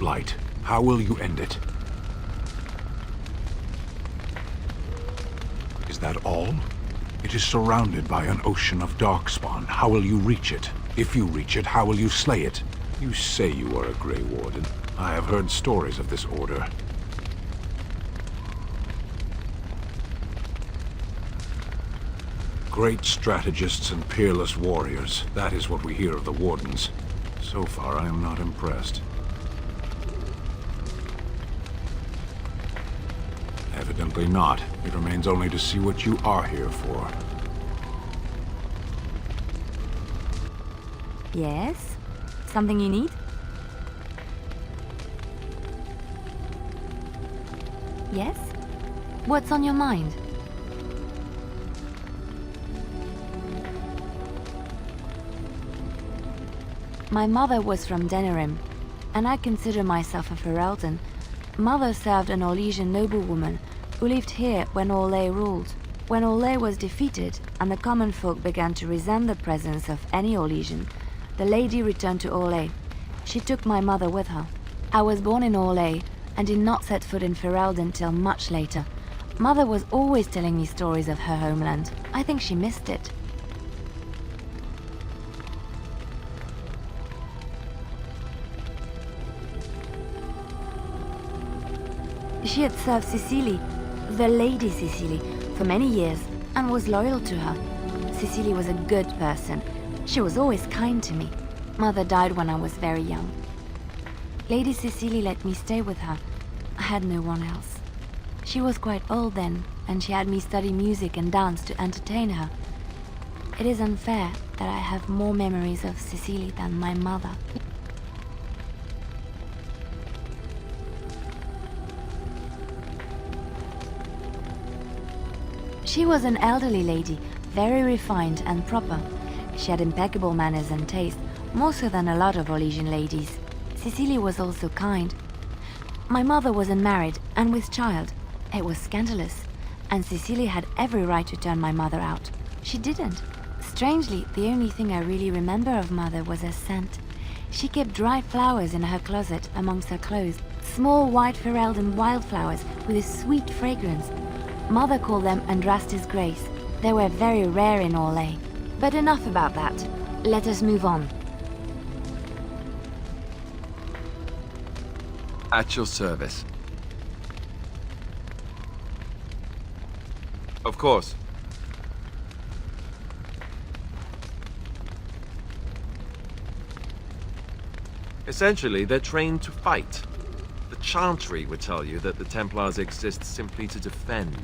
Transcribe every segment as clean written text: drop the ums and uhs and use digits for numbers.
light. How will you end it? Is that all? It is surrounded by an ocean of darkspawn. How will you reach it? If you reach it, how will you slay it? You say you are a Grey Warden. I have heard stories of this order. Great strategists and peerless warriors. That is what we hear of the Wardens. So far, I am not impressed. Evidently not. It remains only to see what you are here for. Yes? Something you need? Yes? What's on your mind? My mother was from Denerim, and I consider myself a Ferelden. Mother served an Orlesian noblewoman who lived here when Orlais ruled. When Orlais was defeated and the common folk began to resent the presence of any Orlesian, the lady returned to Orlais. She took my mother with her. I was born in Orlais and did not set foot in Ferelden till much later. Mother was always telling me stories of her homeland. I think she missed it. She had served Cecily, the Lady Cecily, for many years and was loyal to her. Cecily was a good person. She was always kind to me. Mother died when I was very young. Lady Cecily let me stay with her. I had no one else. She was quite old then, and she had me study music and dance to entertain her. It is unfair that I have more memories of Cecily than my mother. She was an elderly lady, very refined and proper. She had impeccable manners and taste, more so than a lot of Orlesian ladies. Cecily was also kind. My mother was unmarried and with child. It was scandalous, and Cecily had every right to turn my mother out. She didn't. Strangely, the only thing I really remember of Mother was her scent. She kept dried flowers in her closet amongst her clothes, small white Ferelden wildflowers with a sweet fragrance. Mother called them Andrastis Grace. They were very rare in Orlais. But enough about that. Let us move on. At your service. Of course. Essentially, they're trained to fight. The Chantry would tell you that the Templars exist simply to defend.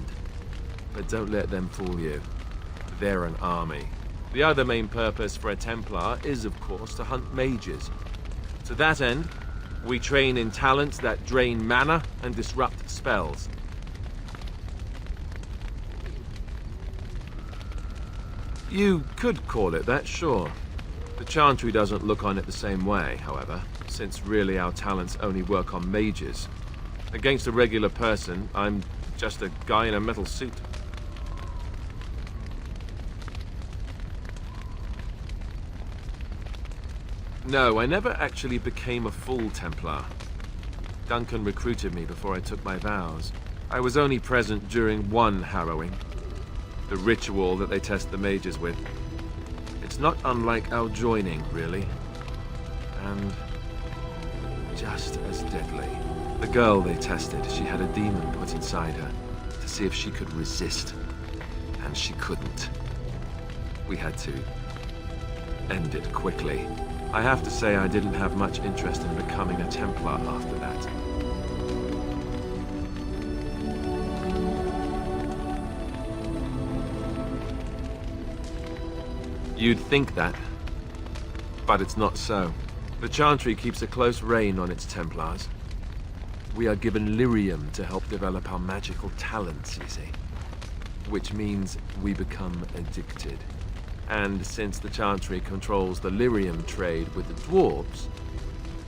But don't let them fool you. They're an army. The other main purpose for a Templar is, of course, to hunt mages. To that end, we train in talents that drain mana and disrupt spells. You could call it that, sure. The Chantry doesn't look on it the same way, however, since really our talents only work on mages. Against a regular person, I'm just a guy in a metal suit. No, I never actually became a full Templar. Duncan recruited me before I took my vows. I was only present during one harrowing. The ritual that they test the mages with. It's not unlike our joining, really. And just as deadly. The girl they tested, she had a demon put inside her to see if she could resist. And she couldn't. We had to end it quickly. I have to say I didn't have much interest in becoming a Templar after that. You'd think that, but it's not so. The Chantry keeps a close rein on its Templars. We are given lyrium to help develop our magical talents, you see. Which means we become addicted. And since the Chantry controls the lyrium trade with the dwarves,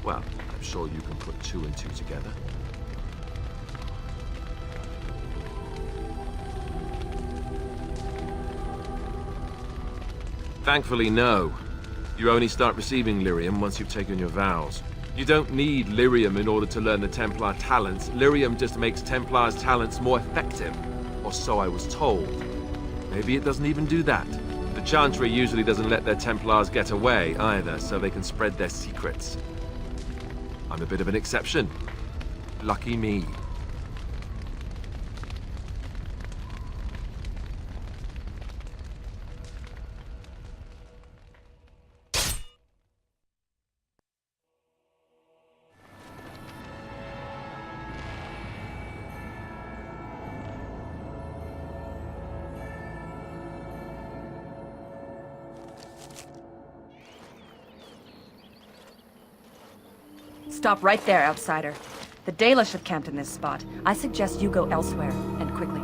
well, I'm sure you can put two and two together. Thankfully, no. You only start receiving lyrium once you've taken your vows. You don't need lyrium in order to learn the Templar talents. Lyrium just makes Templar's talents more effective. Or so I was told. Maybe it doesn't even do that. The Chantry usually doesn't let their Templars get away either, so they can spread their secrets. I'm a bit of an exception. Lucky me. Stop right there, outsider. The Dalish have camped in this spot. I suggest you go elsewhere, and quickly.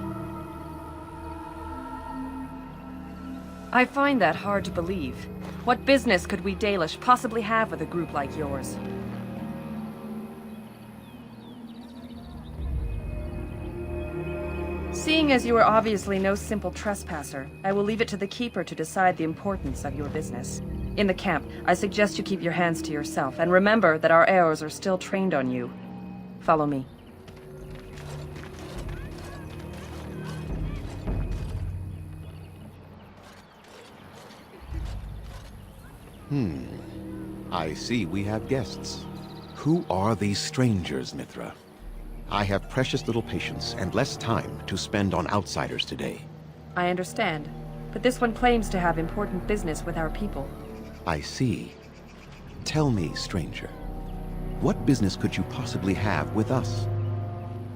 I find that hard to believe. What business could we Dalish possibly have with a group like yours? Seeing as you are obviously no simple trespasser, I will leave it to the Keeper to decide the importance of your business. In the camp, I suggest you keep your hands to yourself, and remember that our arrows are still trained on you. Follow me. I see we have guests. Who are these strangers, Mithra? I have precious little patience and less time to spend on outsiders today. I understand, but this one claims to have important business with our people. I see. Tell me, stranger, what business could you possibly have with us?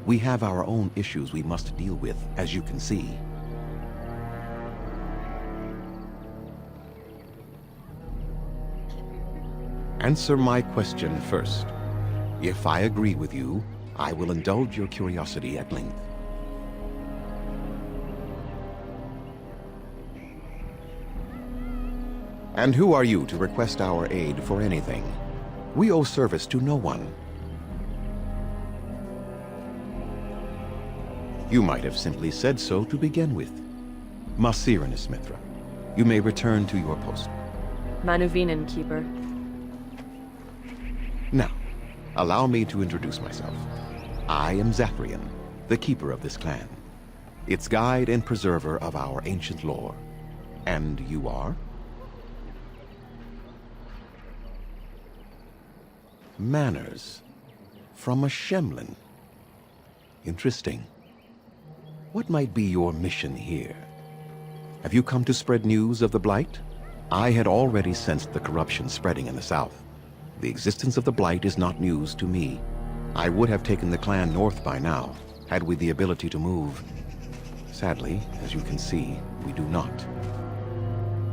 We have our own issues we must deal with, as you can see. Answer my question first. If I agree with you, I will indulge your curiosity at length. And who are you to request our aid for anything? We owe service to no one. You might have simply said so to begin with. Masiranus Mithra, you may return to your post. Manuvinen, Keeper. Now, allow me to introduce myself. I am Zathrian, the keeper of this clan, its guide and preserver of our ancient lore. And you are? Manners. From a Shemlin. Interesting. What might be your mission here? Have you come to spread news of the Blight? I had already sensed the corruption spreading in the south. The existence of the Blight is not news to me. I would have taken the clan north by now, had we the ability to move. Sadly, as you can see, we do not.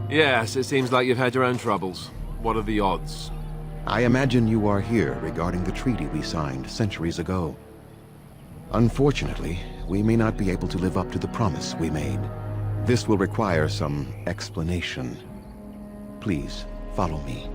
Yes, it seems like you've had your own troubles. What are the odds? I imagine you are here regarding the treaty we signed centuries ago. Unfortunately, we may not be able to live up to the promise we made. This will require some explanation. Please, follow me.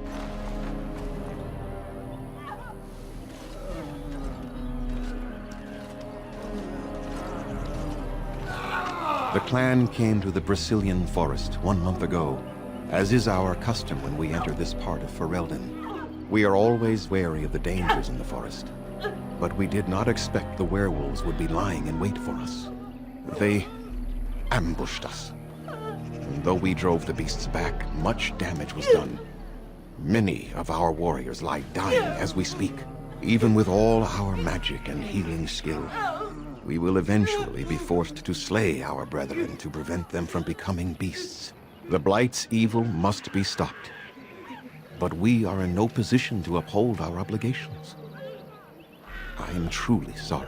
The clan came to the Brazilian forest 1 month ago, as is our custom when we enter this part of Ferelden. We are always wary of the dangers in the forest, but we did not expect the werewolves would be lying in wait for us. They ambushed us. And though we drove the beasts back, much damage was done. Many of our warriors lie dying as we speak. Even with all our magic and healing skill, we will eventually be forced to slay our brethren to prevent them from becoming beasts. The Blight's evil must be stopped. But we are in no position to uphold our obligations. I am truly sorry.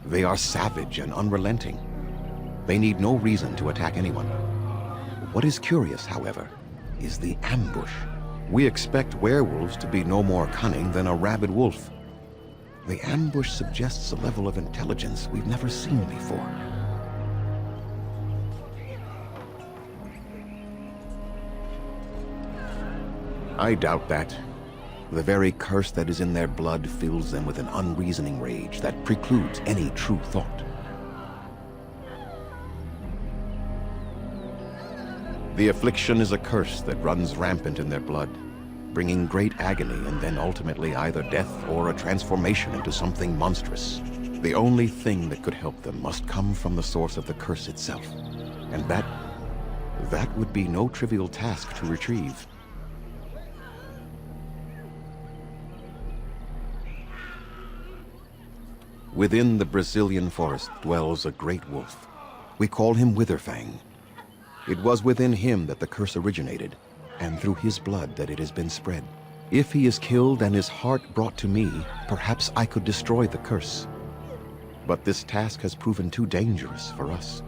They are savage and unrelenting. They need no reason to attack anyone. What is curious, however, is the ambush. We expect werewolves to be no more cunning than a rabid wolf. The ambush suggests a level of intelligence we've never seen before. I doubt that. The very curse that is in their blood fills them with an unreasoning rage that precludes any true thought. The affliction is a curse that runs rampant in their blood, bringing great agony and then ultimately either death or a transformation into something monstrous. The only thing that could help them must come from the source of the curse itself, and that would be no trivial task to retrieve. Within the Brazilian forest dwells a great wolf. We call him Witherfang. It was within him that the curse originated, and through his blood that it has been spread. If he is killed and his heart brought to me, perhaps I could destroy the curse. But this task has proven too dangerous for us.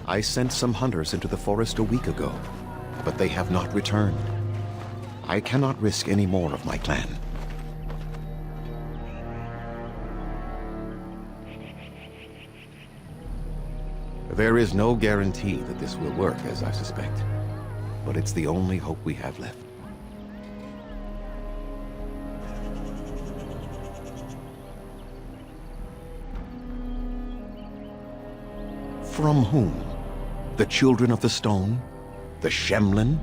I sent some hunters into the forest a week ago, but they have not returned. I cannot risk any more of my clan. There is no guarantee that this will work, as I suspect, but it's the only hope we have left. From whom? The children of the stone? The Shemlin?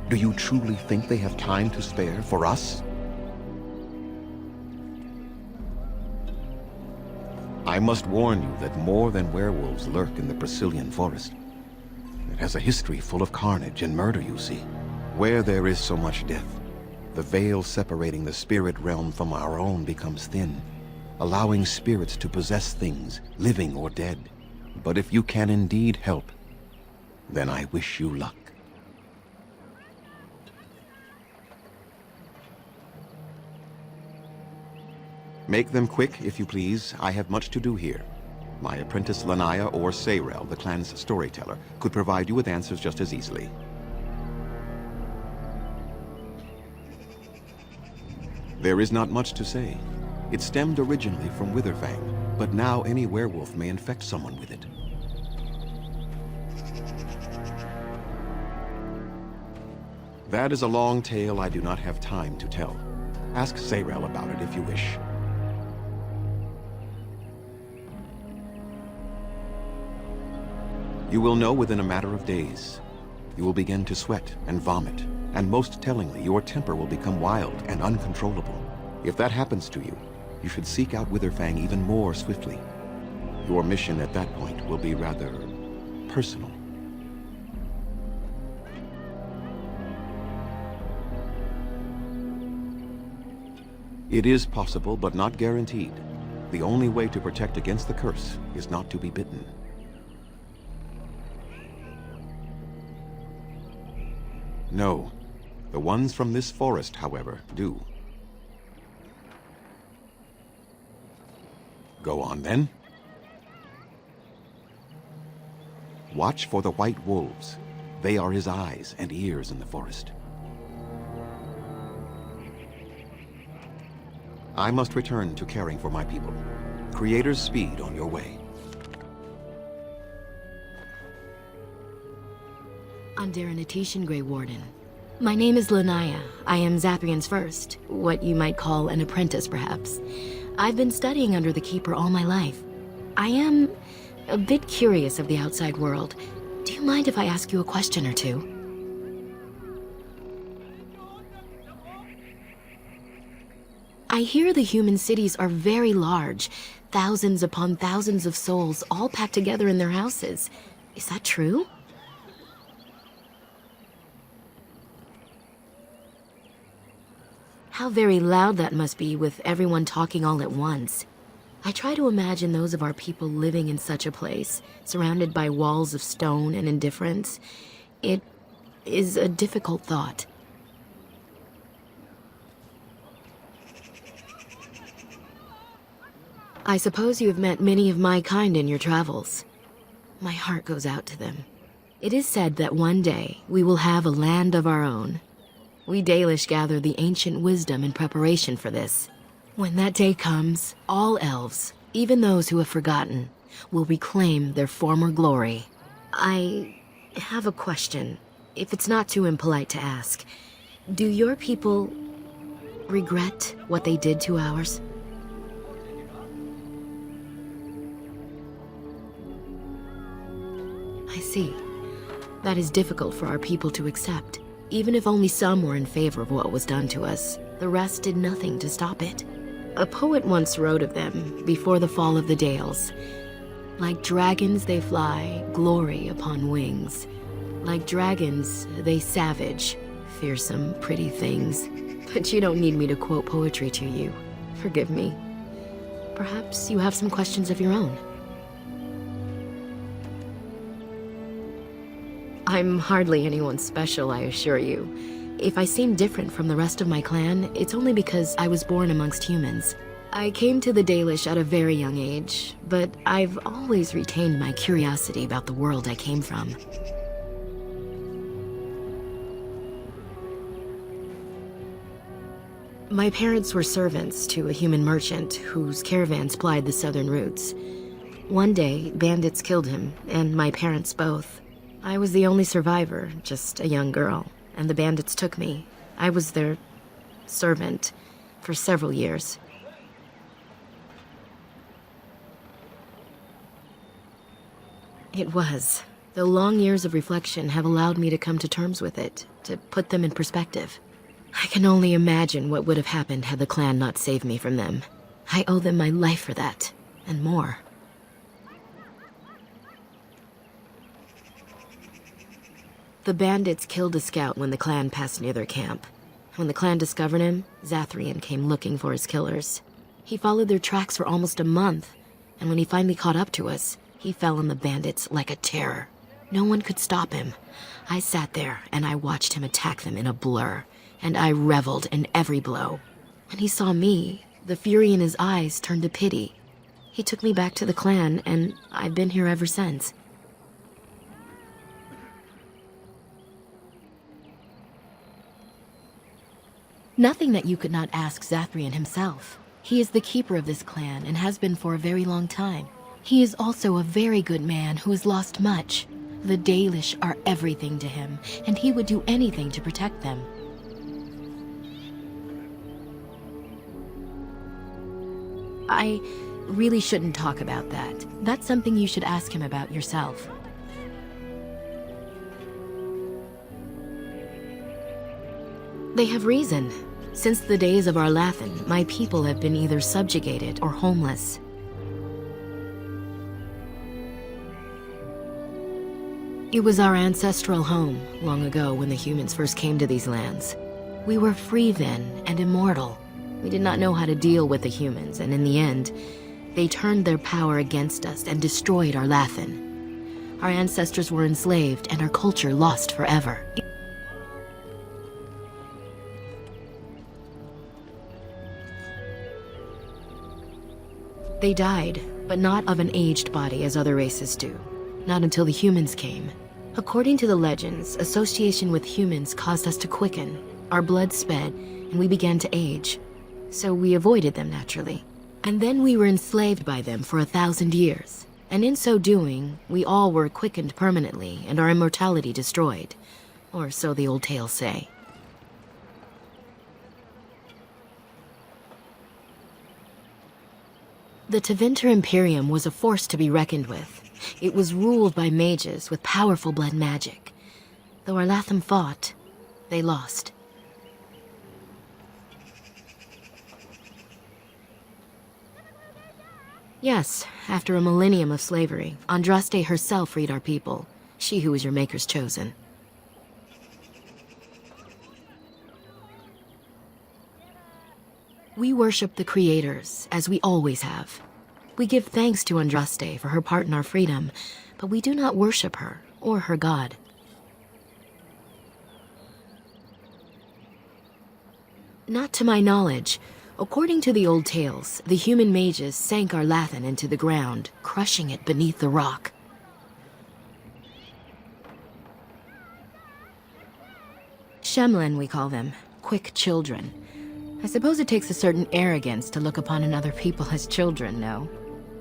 Do you truly think they have time to spare for us? I must warn you that more than werewolves lurk in the Brazilian forest. It has a history full of carnage and murder, you see. Where there is so much death, the veil separating the spirit realm from our own becomes thin, allowing spirits to possess things, living or dead. But if you can indeed help, then I wish you luck. Make them quick, if you please. I have much to do here. My apprentice Lanaya or Sayrel, the clan's storyteller, could provide you with answers just as easily. There is not much to say. It stemmed originally from Witherfang, but now any werewolf may infect someone with it. That is a long tale I do not have time to tell. Ask Sayrel about it if you wish. You will know within a matter of days. You will begin to sweat and vomit, and most tellingly, your temper will become wild and uncontrollable. If that happens to you, you should seek out Witherfang even more swiftly. Your mission at that point will be rather personal. It is possible, but not guaranteed. The only way to protect against the curse is not to be bitten. No. The ones from this forest, however, do. Go on, then. Watch for the white wolves. They are his eyes and ears in the forest. I must return to caring for my people. Creator's speed on your way. I'm Daranatishan, Grey Warden. My name is Lanaya. I am Zathrian's first, what you might call an apprentice, perhaps. I've been studying under the Keeper all my life. I am a bit curious of the outside world. Do you mind if I ask you a question or two? I hear the human cities are very large, thousands upon thousands of souls all packed together in their houses. Is that true? How very loud that must be with everyone talking all at once. I try to imagine those of our people living in such a place, surrounded by walls of stone and indifference. It is a difficult thought. I suppose you have met many of my kind in your travels. My heart goes out to them. It is said that one day we will have a land of our own. We Dalish gather the ancient wisdom in preparation for this. When that day comes, all elves, even those who have forgotten, will reclaim their former glory. I have a question, if it's not too impolite to ask. Do your people regret what they did to ours? I see. That is difficult for our people to accept. Even if only some were in favor of what was done to us, the rest did nothing to stop it. A poet once wrote of them, before the fall of the Dales. Like dragons they fly, glory upon wings. Like dragons, they savage, fearsome, pretty things. But you don't need me to quote poetry to you. Forgive me. Perhaps you have some questions of your own. I'm hardly anyone special, I assure you. If I seem different from the rest of my clan, it's only because I was born amongst humans. I came to the Dalish at a very young age, but I've always retained my curiosity about the world I came from. My parents were servants to a human merchant whose caravans plied the southern routes. One day, bandits killed him, and my parents both. I was the only survivor, just a young girl, and the bandits took me. I was their servant for several years. It was. The long years of reflection have allowed me to come to terms with it, to put them in perspective. I can only imagine what would have happened had the clan not saved me from them. I owe them my life for that, and more. The bandits killed a scout when the clan passed near their camp. When the clan discovered him, Zathrian came looking for his killers. He followed their tracks for almost a month, and when he finally caught up to us, he fell on the bandits like a terror. No one could stop him. I sat there and I watched him attack them in a blur, and I reveled in every blow. When he saw me, the fury in his eyes turned to pity. He took me back to the clan, and I've been here ever since. Nothing that you could not ask Zathrian himself. He is the keeper of this clan and has been for a very long time. He is also a very good man who has lost much. The Dalish are everything to him, and he would do anything to protect them. I really shouldn't talk about that. That's something you should ask him about yourself. They have reason. Since the days of Arlathan, my people have been either subjugated or homeless. It was our ancestral home, long ago when the humans first came to these lands. We were free then, and immortal. We did not know how to deal with the humans, and in the end, they turned their power against us and destroyed Arlathan. Our ancestors were enslaved, and our culture lost forever. They died, but not of an aged body as other races do. Not until the humans came. According to the legends, association with humans caused us to quicken. Our blood sped, and we began to age. So we avoided them naturally. And then we were enslaved by them for 1,000 years. And in so doing, we all were quickened permanently and our immortality destroyed. Or so the old tales say. The Tevinter Imperium was a force to be reckoned with. It was ruled by mages with powerful blood magic. Though Arlathan fought, they lost. Yes, after a millennium of slavery, Andraste herself freed our people. She who was your maker's chosen. We worship the creators, as we always have. We give thanks to Andraste for her part in our freedom, but we do not worship her or her god. Not to my knowledge. According to the old tales, the human mages sank Arlathan into the ground, crushing it beneath the rock. Shemlin, we call them. Quick children. I suppose it takes a certain arrogance to look upon another people as children, no?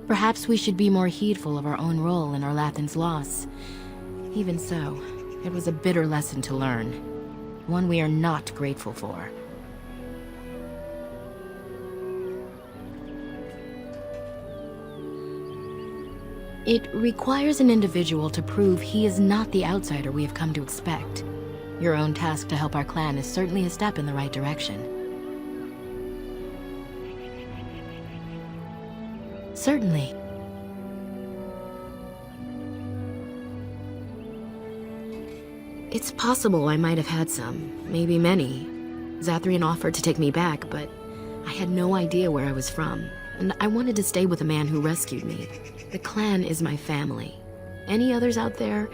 Perhaps we should be more heedful of our own role in Arlathan's loss. Even so, it was a bitter lesson to learn. One we are not grateful for. It requires an individual to prove he is not the outsider we have come to expect. Your own task to help our clan is certainly a step in the right direction. Certainly. It's possible I might have had some, maybe many. Zathrian offered to take me back, but I had no idea where I was from, and I wanted to stay with the man who rescued me. The clan is my family. Any others out there?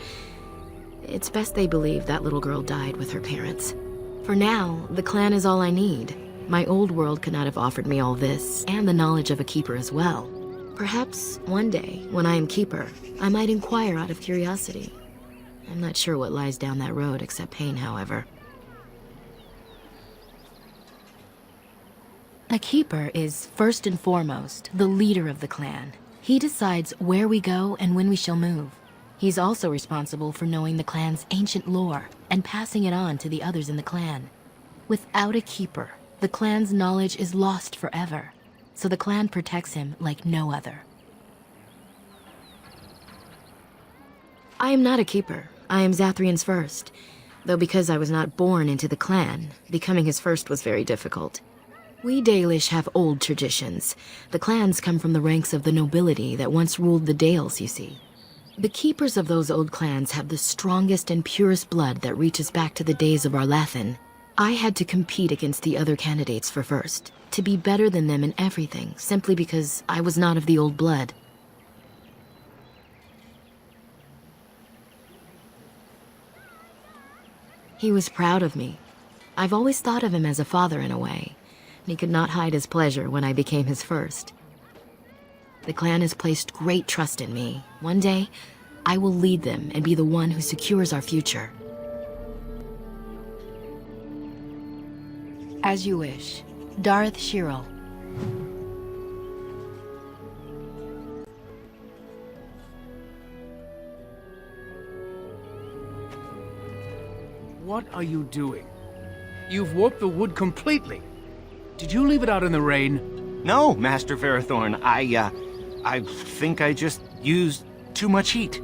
It's best they believe that little girl died with her parents. For now, the clan is all I need. My old world could not have offered me all this, and the knowledge of a keeper as well. Perhaps one day, when I am keeper, I might inquire out of curiosity. I'm not sure what lies down that road except pain, however. A keeper is, first and foremost, the leader of the clan. He decides where we go and when we shall move. He's also responsible for knowing the clan's ancient lore and passing it on to the others in the clan. Without a keeper, the clan's knowledge is lost forever, so the clan protects him like no other. I am not a keeper. I am Zathrian's first, though because I was not born into the clan, becoming his first was very difficult. We Dalish have old traditions. The clans come from the ranks of the nobility that once ruled the Dales, you see. The keepers of those old clans have the strongest and purest blood that reaches back to the days of Arlathan. I had to compete against the other candidates for first, to be better than them in everything, simply because I was not of the old blood. He was proud of me. I've always thought of him as a father in a way. He could not hide his pleasure when I became his first. The clan has placed great trust in me. One day, I will lead them and be the one who secures our future. As you wish. Darth Shirel. What are you doing? You've warped the wood completely. Did you leave it out in the rain? No, Master Verathorn. I think I just used too much heat.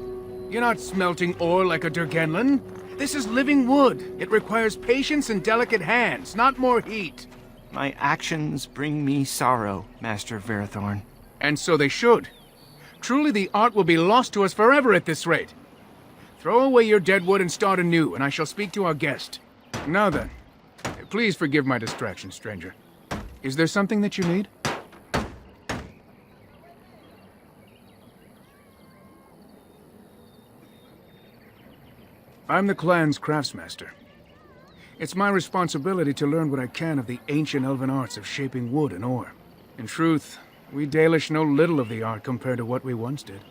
You're not smelting ore like a Durgenlan. This is living wood. It requires patience and delicate hands, not more heat. My actions bring me sorrow, Master Verathorn. And so they should. Truly the art will be lost to us forever at this rate. Throw away your dead wood and start anew, and I shall speak to our guest. Now then, please forgive my distraction, stranger. Is there something that you need? I'm the clan's craftsmaster. It's my responsibility to learn what I can of the ancient elven arts of shaping wood and ore. In truth, we Dalish know little of the art compared to what we once did.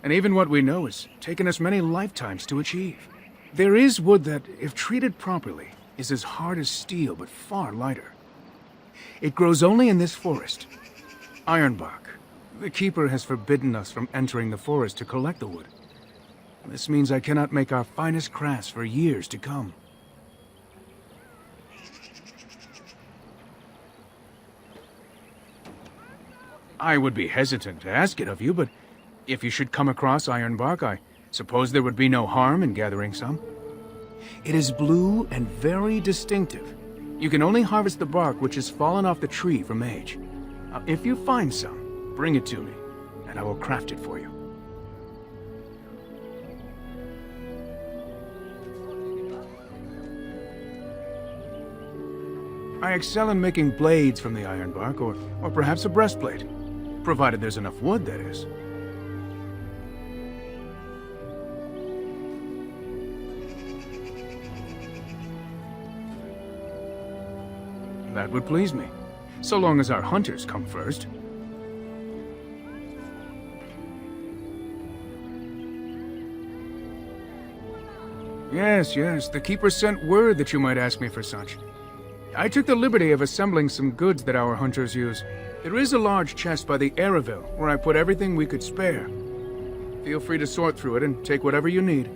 And even what we know has taken us many lifetimes to achieve. There is wood that, if treated properly, is as hard as steel but far lighter. It grows only in this forest. Ironbark. The keeper has forbidden us from entering the forest to collect the wood. This means I cannot make our finest crafts for years to come. I would be hesitant to ask it of you, but if you should come across ironbark, I suppose there would be no harm in gathering some. It is blue and very distinctive. You can only harvest the bark which has fallen off the tree from age. Now, if you find some, bring it to me, and I will craft it for you. I excel in making blades from the ironbark, or perhaps a breastplate. Provided there's enough wood, that is. That would please me, so long as our hunters come first. Yes, the keeper sent word that you might ask me for such. I took the liberty of assembling some goods that our hunters use. There is a large chest by the Araville, where I put everything we could spare. Feel free to sort through it and take whatever you need.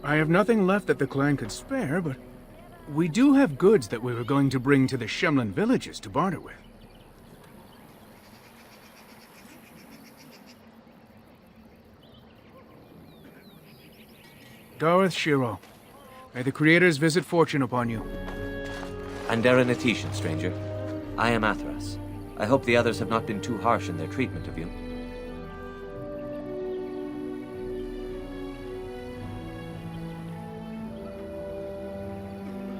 I have nothing left that the clan could spare, but We do have goods that we were going to bring to the Shemlin villages to barter with. Gareth Shiro, may the Creator's visit fortune upon you. Andera Natishan, stranger. I am Athras. I hope the others have not been too harsh in their treatment of you.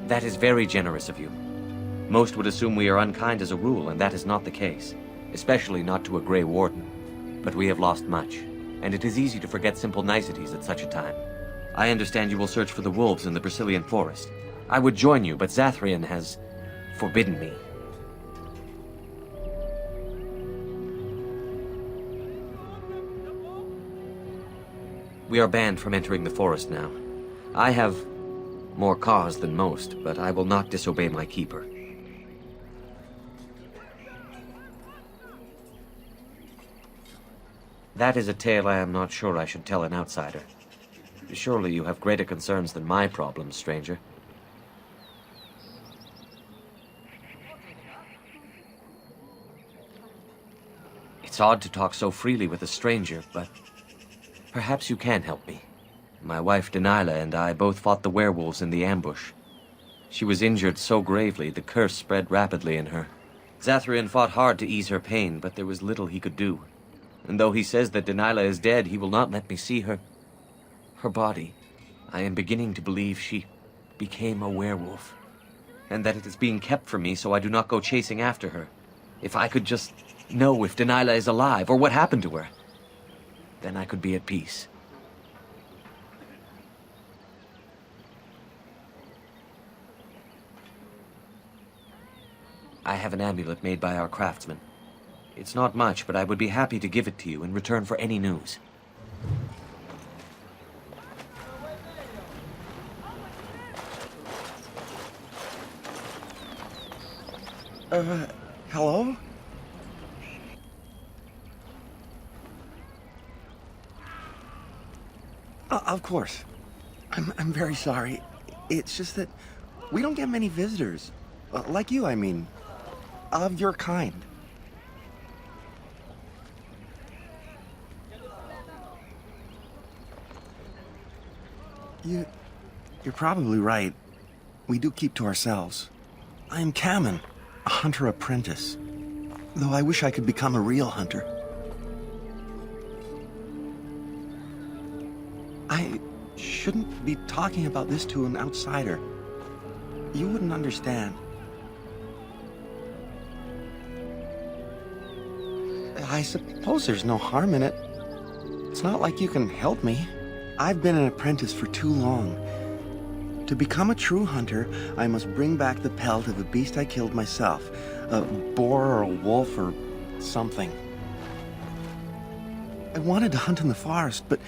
That is very generous of you. Most would assume we are unkind as a rule, and that is not the case. Especially not to a Grey Warden. But we have lost much, and it is easy to forget simple niceties at such a time. I understand you will search for the wolves in the Brazilian forest. I would join you, but Zathrian has forbidden me. We are banned from entering the forest now. I have more cause than most, but I will not disobey my keeper. That is a tale I am not sure I should tell an outsider. Surely you have greater concerns than my problems, stranger. It's odd to talk so freely with a stranger, but perhaps you can help me. My wife Dalish and I both fought the werewolves in the ambush. She was injured so gravely, the curse spread rapidly in her. Zathrian fought hard to ease her pain, but there was little he could do. And though he says that Dalish is dead, he will not let me see her body. I am beginning to believe she became a werewolf, and that it is being kept from me so I do not go chasing after her. If I could just know if Dalish is alive, or what happened to her, then I could be at peace. I have an amulet made by our craftsman. It's not much, but I would be happy to give it to you in return for any news. Hello? Of course. I'm very sorry. It's just that we don't get many visitors. Like you, I mean. Of your kind. You're probably right. We do keep to ourselves. I am Kamen, a hunter apprentice. Though I wish I could become a real hunter. I shouldn't be talking about this to an outsider. You wouldn't understand. I suppose there's no harm in it. It's not like you can help me. I've been an apprentice for too long. To become a true hunter, I must bring back the pelt of a beast I killed myself. A boar or a wolf or something. I wanted to hunt in the forest, but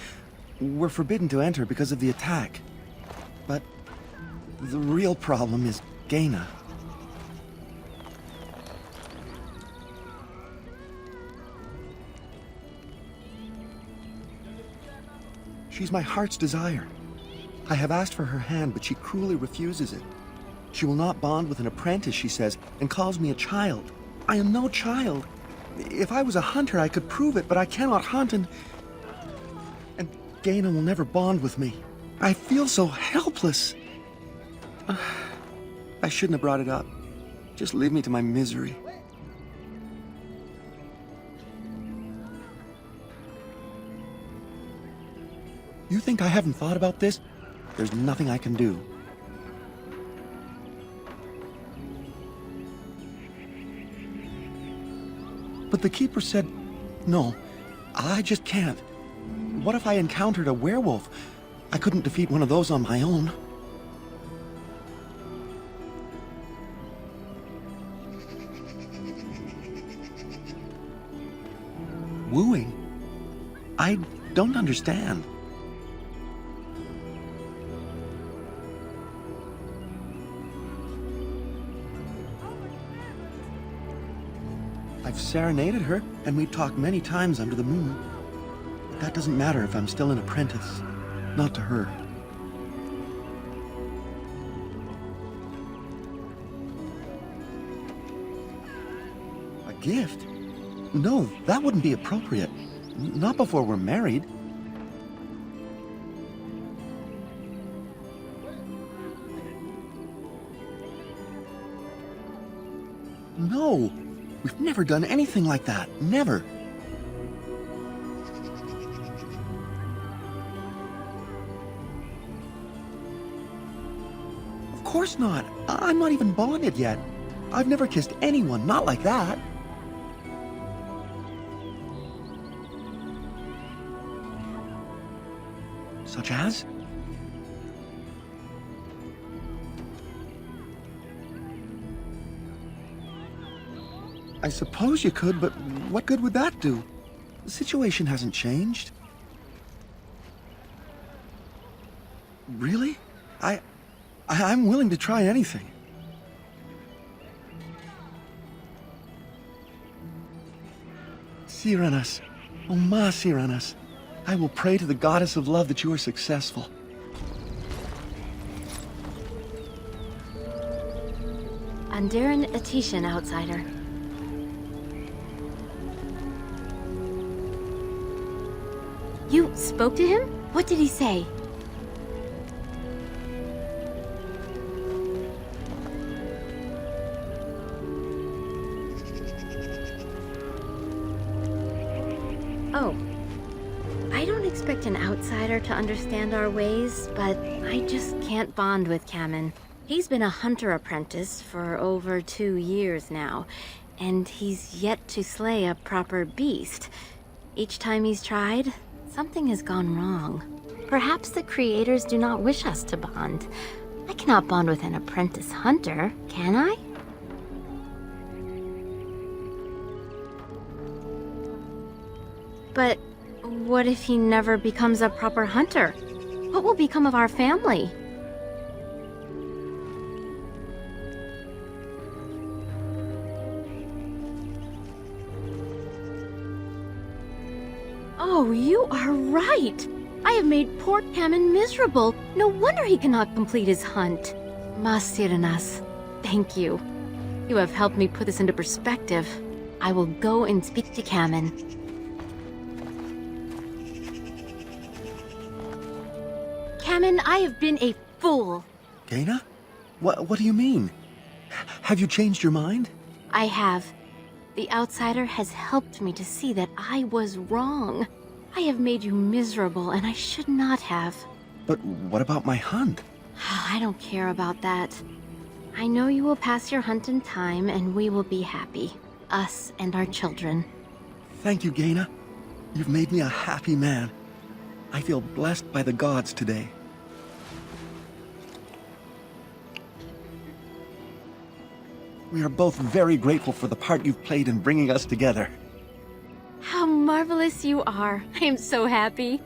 we're forbidden to enter because of the attack. But the real problem is Gaina. She's my heart's desire. I have asked for her hand, but she cruelly refuses it. She will not bond with an apprentice, she says, and calls me a child. I am no child. If I was a hunter, I could prove it, but I cannot hunt, and Gaina will never bond with me. I feel so helpless. I shouldn't have brought it up. Just leave me to my misery. You think I haven't thought about this? There's nothing I can do. But the Keeper said, no, I just can't. What if I encountered a werewolf? I couldn't defeat one of those on my own. Wooing? I don't understand. I've serenaded her, and we've talked many times under the moon. But that doesn't matter if I'm still an apprentice. Not to her. gift? No, that wouldn't be appropriate. Not before we're married. No, we've never done anything like that. Never. Of course not. I'm not even bonded yet. I've never kissed anyone, not like that. Such as? I suppose you could, but what good would that do? The situation hasn't changed. Really? I'm willing to try anything. Cyranas, oh ma Cyranas, I will pray to the goddess of love that you are successful. Andiran Atishan, outsider. You spoke to him? What did he say? Oh. I don't expect an outsider to understand our ways, but I just can't bond with Kamen. He's been a hunter apprentice for over 2 years now, and he's yet to slay a proper beast. Each time he's tried, something has gone wrong. Perhaps the creators do not wish us to bond. I cannot bond with an apprentice hunter, can I? But what if he never becomes a proper hunter? What will become of our family? Oh, you are right! I have made poor Kamen miserable. No wonder he cannot complete his hunt. Masiranas, thank you. You have helped me put this into perspective. I will go and speak to Kamen. Kamen, I have been a fool. Gaina? What do you mean? Have you changed your mind? I have. The outsider has helped me to see that I was wrong. I have made you miserable, and I should not have. But what about my hunt? I don't care about that. I know you will pass your hunt in time, and we will be happy. Us and our children. Thank you, Gaina. You've made me a happy man. I feel blessed by the gods today. We are both very grateful for the part you've played in bringing us together. How marvelous you are. I am so happy.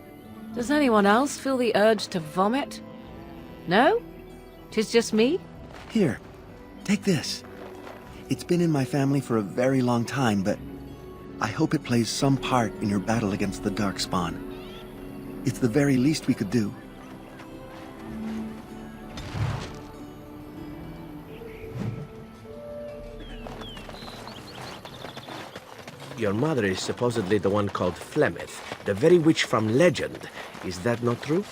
Does anyone else feel the urge to vomit? No? 'Tis just me? Here, take this. It's been in my family for a very long time, but I hope it plays some part in your battle against the Darkspawn. It's the very least we could do. Your mother is supposedly the one called Flemeth, the very witch from legend. Is that not true?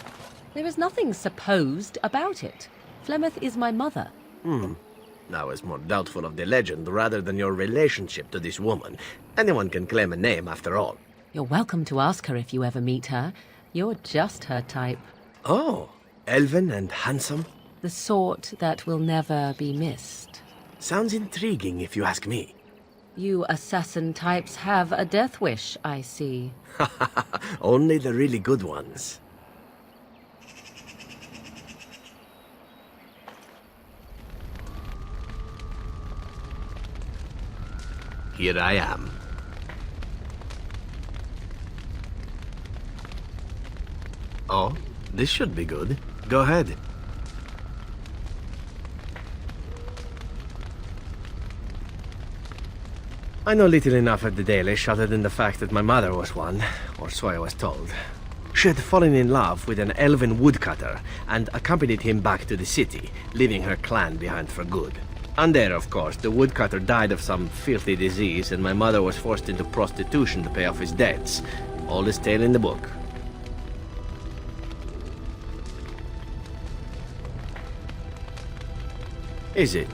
There is nothing supposed about it. Flemeth is my mother. I was more doubtful of the legend rather than your relationship to this woman. Anyone can claim a name after all. You're welcome to ask her if you ever meet her. You're just her type. Oh, elven and handsome? The sort that will never be missed. Sounds intriguing if you ask me. You assassin types have a death wish, I see. Only the really good ones. Here I am. Oh, this should be good. Go ahead. I know little enough of the Dalish other than the fact that my mother was one, or so I was told. She had fallen in love with an elven woodcutter and accompanied him back to the city, leaving her clan behind for good. And there, of course, the woodcutter died of some filthy disease, and my mother was forced into prostitution to pay off his debts. All is tale in the book. Is it?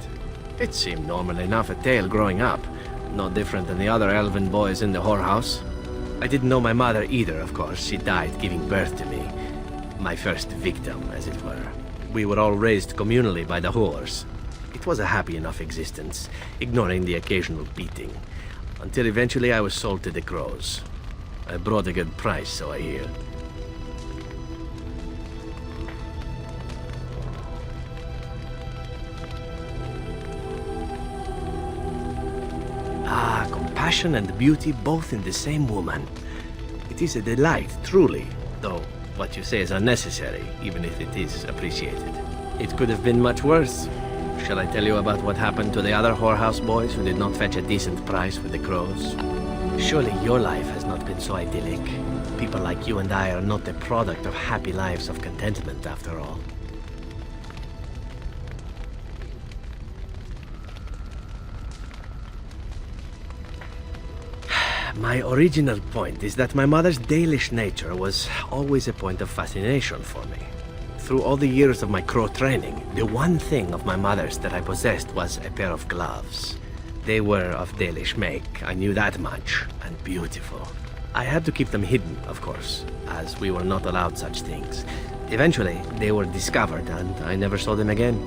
It seemed normal enough a tale growing up. No different than the other elven boys in the whorehouse. I didn't know my mother either, of course. She died giving birth to me. My first victim, as it were. We were all raised communally by the whores. It was a happy enough existence, ignoring the occasional beating. Until eventually I was sold to the crows. I brought a good price, so I hear. Ah, compassion and beauty both in the same woman. It is a delight, truly, though what you say is unnecessary, even if it is appreciated. It could have been much worse. Shall I tell you about what happened to the other whorehouse boys who did not fetch a decent price with the crows? Surely your life has not been so idyllic. People like you and I are not the product of happy lives of contentment, after all. My original point is that my mother's Dalish nature was always a point of fascination for me. Through all the years of my crow training, the one thing of my mother's that I possessed was a pair of gloves. They were of Dalish make, I knew that much, and beautiful. I had to keep them hidden, of course, as we were not allowed such things. Eventually, they were discovered, and I never saw them again.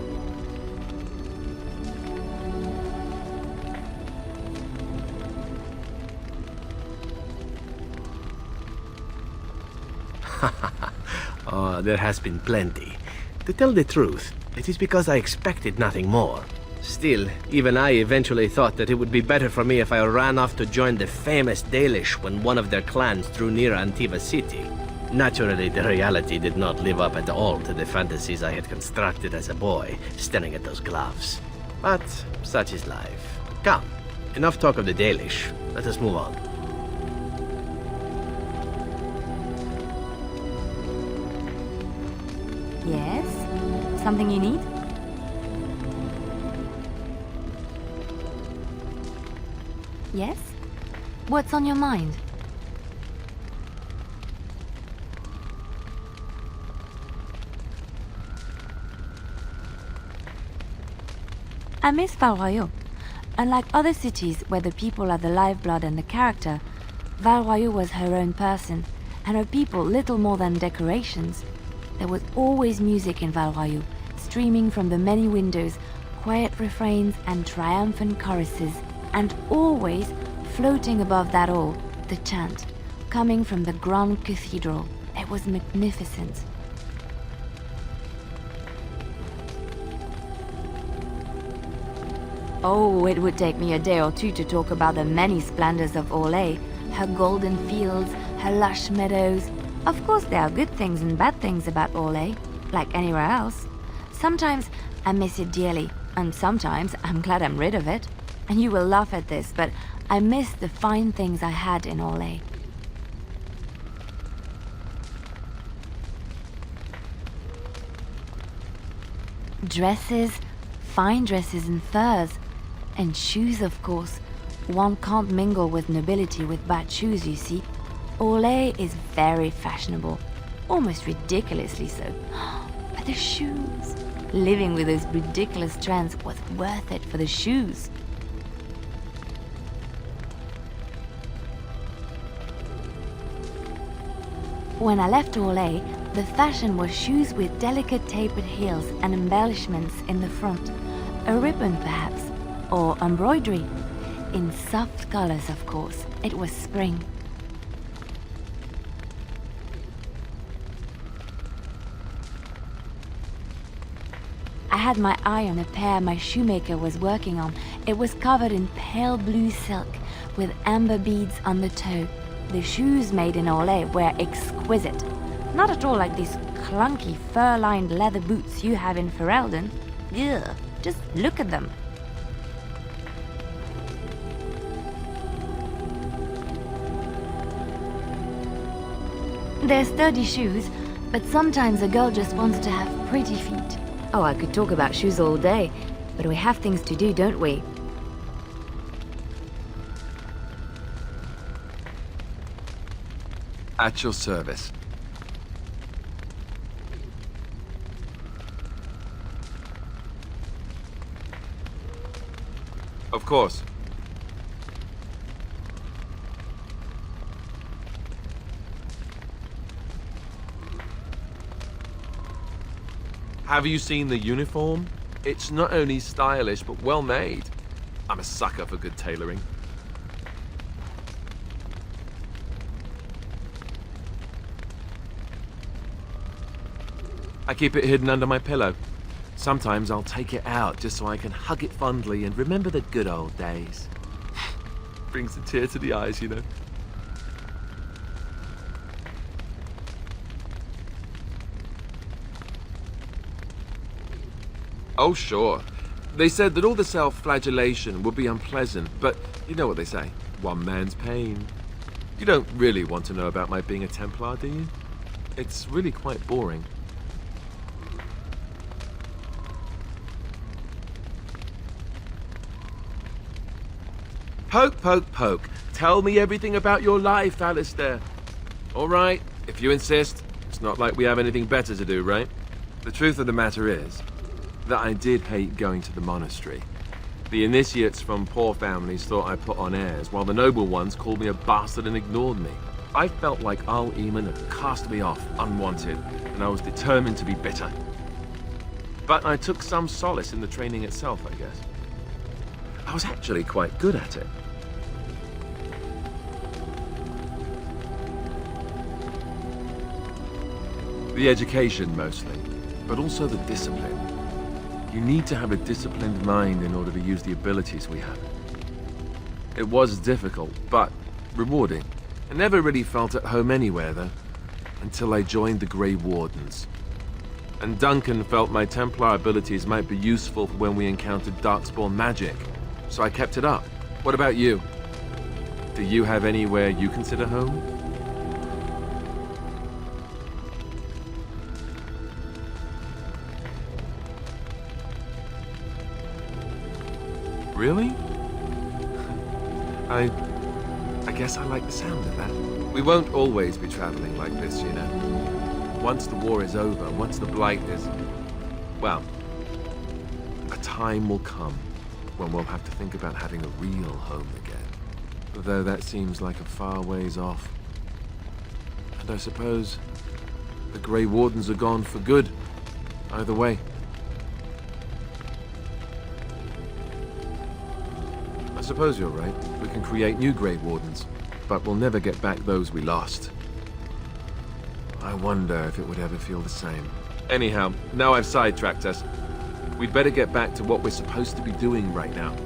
Oh, there has been plenty. To tell the truth, it is because I expected nothing more. Still, even I eventually thought that it would be better for me if I ran off to join the famous Dalish when one of their clans drew near Antiva city. Naturally, the reality did not live up at all to the fantasies I had constructed as a boy, staring at those gloves. But such is life. Come, enough talk of the Dalish. Let us move on. Yes? Something you need? Yes? What's on your mind? I miss Val-Royeaux. Unlike other cities where the people are the lifeblood and the character, Val-Royeaux was her own person, and her people little more than decorations. There was always music in Val-Royeaux, streaming from the many windows, quiet refrains and triumphant choruses, and always, floating above that all, the chant, coming from the Grand Cathedral. It was magnificent. Oh, it would take me a day or two to talk about the many splendors of Orlais, her golden fields, her lush meadows. Of course, there are good things and bad things about Orlais, like anywhere else. Sometimes I miss it dearly, and sometimes I'm glad I'm rid of it. And you will laugh at this, but I miss the fine things I had in Orlais. Dresses, fine dresses and furs, and shoes, of course. One can't mingle with nobility with bad shoes, you see. Orlais is very fashionable, almost ridiculously so. But the shoes! Living with those ridiculous trends was worth it for the shoes. When I left Orlais, the fashion was shoes with delicate tapered heels and embellishments in the front. A ribbon, perhaps, or embroidery. In soft colors, of course. It was spring. I had my eye on a pair my shoemaker was working on. It was covered in pale blue silk with amber beads on the toe. The shoes made in Orlais were exquisite. Not at all like these clunky fur-lined leather boots you have in Ferelden. Ugh, just look at them. They're sturdy shoes, but sometimes a girl just wants to have pretty feet. Oh, I could talk about shoes all day. But we have things to do, don't we? At your service. Of course. Have you seen the uniform? It's not only stylish, but well made. I'm a sucker for good tailoring. I keep it hidden under my pillow. Sometimes I'll take it out just so I can hug it fondly and remember the good old days. Brings a tear to the eyes, you know. Oh, sure. They said that all the self-flagellation would be unpleasant, but you know what they say, one man's pain. You don't really want to know about my being a Templar, do you? It's really quite boring. Poke, poke, poke. Tell me everything about your life, Alistair. All right, if you insist. It's not like we have anything better to do, right? The truth of the matter is that I did hate going to the monastery. The initiates from poor families thought I put on airs, while the noble ones called me a bastard and ignored me. I felt like Al Eamon had cast me off unwanted, and I was determined to be bitter. But I took some solace in the training itself, I guess. I was actually quite good at it. The education, mostly, but also the discipline. You need to have a disciplined mind in order to use the abilities we have. It was difficult, but rewarding. I never really felt at home anywhere, though, until I joined the Grey Wardens. And Duncan felt my Templar abilities might be useful for when we encountered Darkspawn magic, so I kept it up. What about you? Do you have anywhere you consider home? Really? I guess I like the sound of that. We won't always be traveling like this, you know. Once the war is over, once the Blight is... well, a time will come when we'll have to think about having a real home again. Though that seems like a far ways off. And I suppose the Grey Wardens are gone for good, either way. I suppose you're right. We can create new Grey Wardens, but we'll never get back those we lost. I wonder if it would ever feel the same. Anyhow, now I've sidetracked us. We'd better get back to what we're supposed to be doing right now.